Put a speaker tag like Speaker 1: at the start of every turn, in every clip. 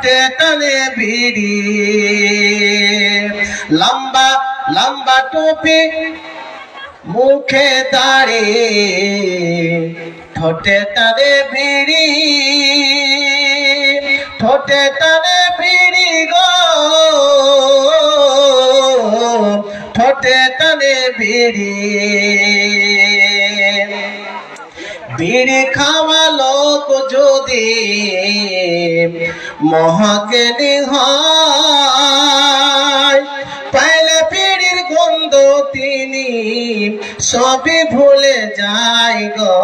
Speaker 1: ঠোঁটে টানে বিড়ি লম্বা লম্বা টুপি মুখে দাড়ি ঠোঁটে টানে বিড়ি ঠোঁটে টানে বিড়ি গো ঠোঁটে টানে বিড়ি বিড়ি খাওয়া লোক যদি মহাজ্ঞানী হয় পাইলে বিড়ির গন্ধ তিনি সবই ভুলে যায় গো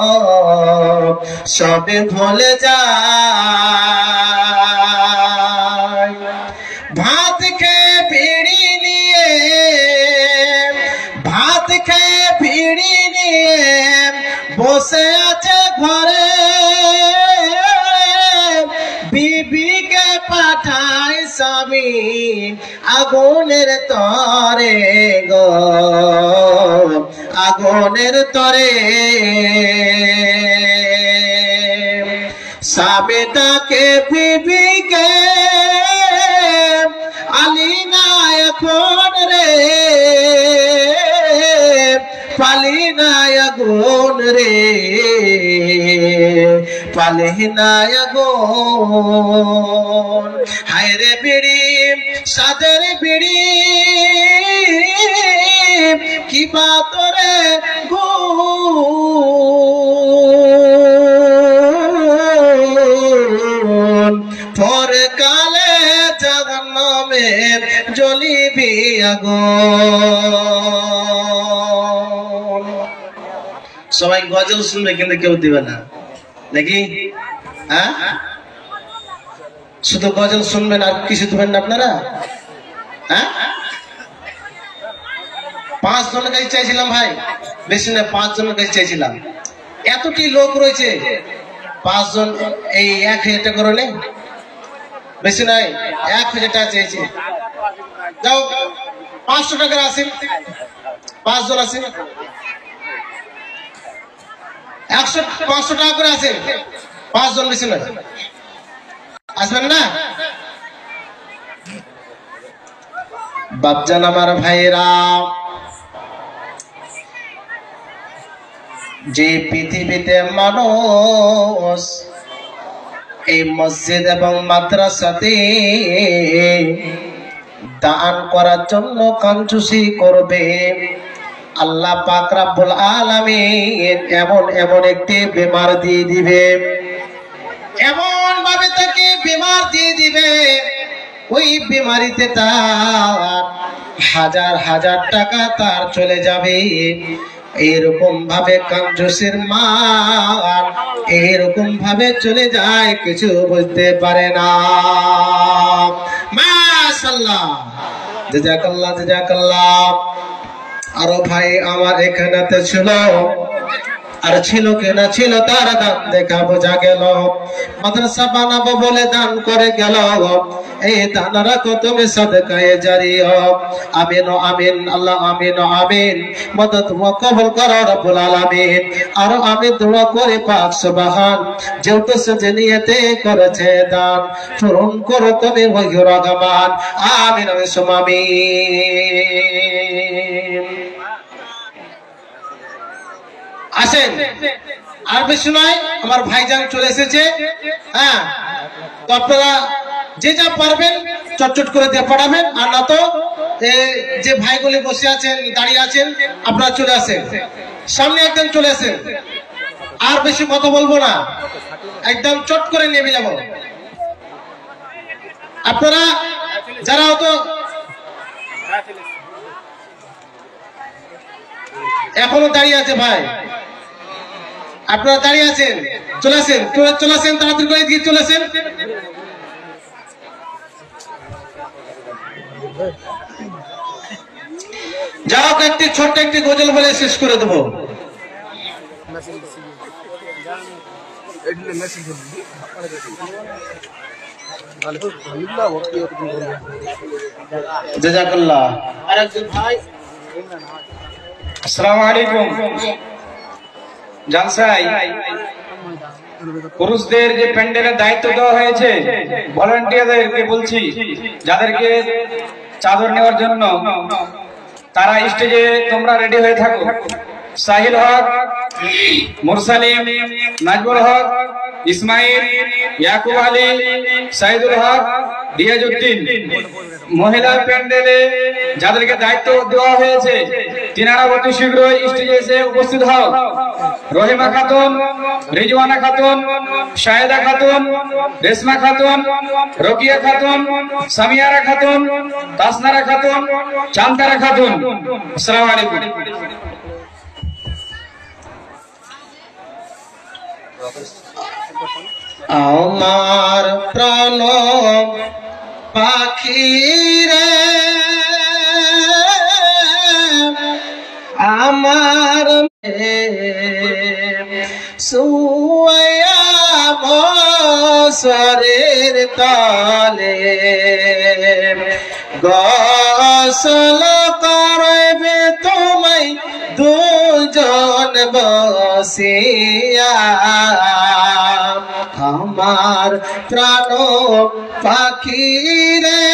Speaker 1: সবই ভুলে যায় ভাত খেয়ে বিড়ি নিয়ে ভাত খেয়ে বিড়ি নিয়ে বসে আছে ঘরে বিবিকে পাঠায় স্বামী আগুনের তরে গো আগুনের তরে স্বামী তাকে বিবিকে আলি না এখন রে পালি না আগুন রে পালি না আগুন হায় রে বিড়ি সাদের বিড়ি কি বাতরে গুণ পরকালে জাহান্নামে জ্বলিবি আগুন সবাই গজল শুনবে কিন্তু কেউ দিবে না নাকি হ্যাঁ শুধু গজল শুনবেন আর কিছু দেবেন না আপনারা হ্যাঁ 5 জনের কাছে চাইছিলাম ভাই বেশি না 5 জনের কাছে চাইছিলাম এতটি লোক রয়েছে 5 জন এই 1000 টাকা করে নেই বেশি নাই 1000 টাকা চাইছি যাও 500 টাকা আসেন 5 জন আসেন 500 টাকা করে আসেন 5 জন বেশি নয় আসবেন না বাপজান আমার ভাইরা যে পৃথিবীতে মানুষ এই মসজিদ এবং মাদ্রাসাতে দান করার জন্য কাঞ্জুসি করবে আল্লাহ পাক রব্বুল আলামিন এমন একটি বিমার দিয়ে দিবে এমন ভাবে তাকে বিমার দিয়ে দিবে ওই বিমারিতে তার হাজার হাজার টাকা তার চলে যাবে এরকম ভাবে কাঞ্জুসের মাল এরকম ভাবে চলে যায় কিছু বুঝতে পারে না মাশাআল্লাহ জাযাকাল্লাহ জাযাকাল্লাহ আরো ভাই আমার এখানেতে ছিল আর ছিল কিনা ছিল তার দান দেখা বোঝা গেল মাদ্রাসা বানাবো বলে দান করে গেল এই দান রাখো তুমি সাদকায়ে জারিয়া আমিন আমিন আল্লাহ আমিন আমিন মদদ কবুল করো রব্বুল আলামিন আর আমি দোয়া করে পাক সুবহান যেহেতু সে নিয়তে করেছে দান পূরণ করো তুমি ওই রহমান আমিন আমিন আমিন আসেন আর বেশি নয় আমার ভাইজান চলে এসেছে হ্যাঁ তো আপনারা যে যা পারবেন চটচট করে দিয়ে পড়াবেন আর না তো যে ভাইগুলি বসে আছেন দাঁড়িয়ে আছেন আপনারা চলে আসেন সামনে একদম চলে আসেন আর বেশি কথা বলবো না একদম চট করে নেমে যাব আপনারা যারা হয়তো এখনো দাঁড়িয়ে আছে ভাই আপনারা দাঁড়িয়ে আছেন চলে আসেন তাড়াতাড়ি করে দিয়ে চলে আসেন যাও একটি ছোট্ট একটি গজল বলে শেষ করে দেবো জাযাকাল্লাহ আরেকজন ভাই আসসালামু আলাইকুম জালসাই
Speaker 2: পুরুষদের যে প্যান্ডেলের দায়িত্ব দেওয়া হয়েছে ভলান্টিয়ারদেরকে বলছি, যাদেরকে চাদর নেওয়ার জন্য, তারা স্টেজে তোমরা রেডি হয়ে থাকো। সাহিল হক, মুরসালিম, নাজমুল হক, ইসমাইল, ইয়াকুব আলী, সাইদুল হক, রিয়াজউদ্দিন। মহিলা প্যান্ডেলে যাদেরকে দায়িত্ব দেওয়া হয়েছে তিনারা অতি শীঘ্রই স্টেজে এসে উপস্থিত হও। রহিমা খাতুন, রিজওয়ানা খাতুন, শাহেদা খাতুন, রেশমা খাতুন, রকিয়া খাতুন, সামিয়ারা খাতুন, তাসনারা খাতুন, চান্তারা খাতুন। আসসালামু আলাইকুম।
Speaker 1: আমার প্রাণ পাখি রে, আমার সুয়া মশারের তলে গোসল করবে তোমায় দুজন বসিয়া। আমার প্রাণ পাখি রে,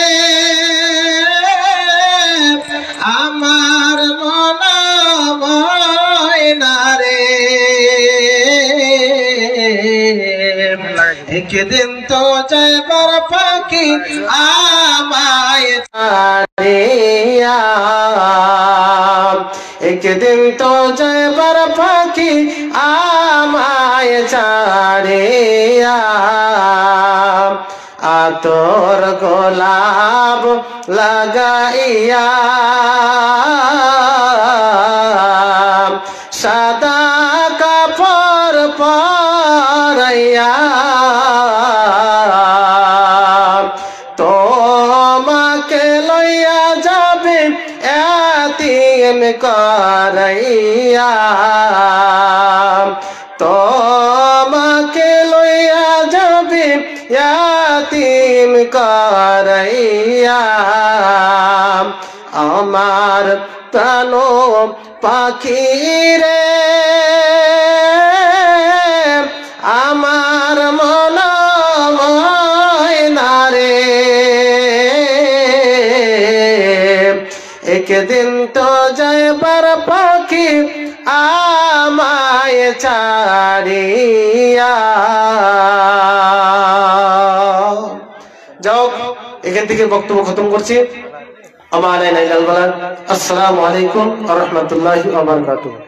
Speaker 1: আমার মন ময়না রে, একদিন তো যাইবার পাখি আমায় ছাড়িয়া, একদিন তো যাইবার পাখি আমায় ছাড়িয়া। আতর গোলাপ লাগাইয়া, সাদা কাপড় পরাইয়া, তোমাকে লইয়া যাবে এতিম করাইয়া, তোমাকে লইয়া যাবে এতিম করাইয়া। আমার প্রাণ পাখি রে, আমার মন ময়না রে, একদিন তো যাইবার পাখি আমায় ছাড়িয়া। যাও, এখান থেকে বক্তব্য খতম করছি। আমার আসসালামু আলাইকুম ওয়া রাহমাতুল্লাহি ওয়া বারাকাতুহু।